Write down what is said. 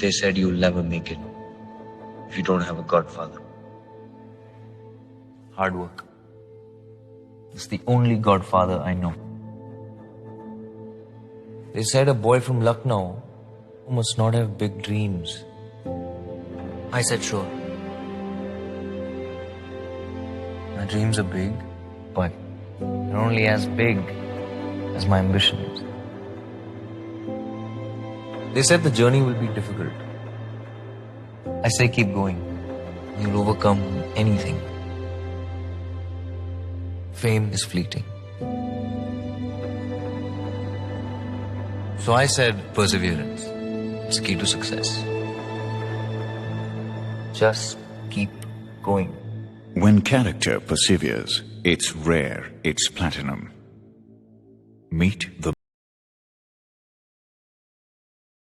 They said you'll never make it if you don't have a godfather. Hard work. It's the only godfather I know. They said a boy from Lucknow must not have big dreams. I said sure. My dreams are big, but they're only as big as my ambitions. They said the journey will be difficult. I say keep going. You'll overcome anything. Fame is fleeting. So I said perseverance is key to success. Just keep going. When character perseveres, it's rare, it's platinum. Meet the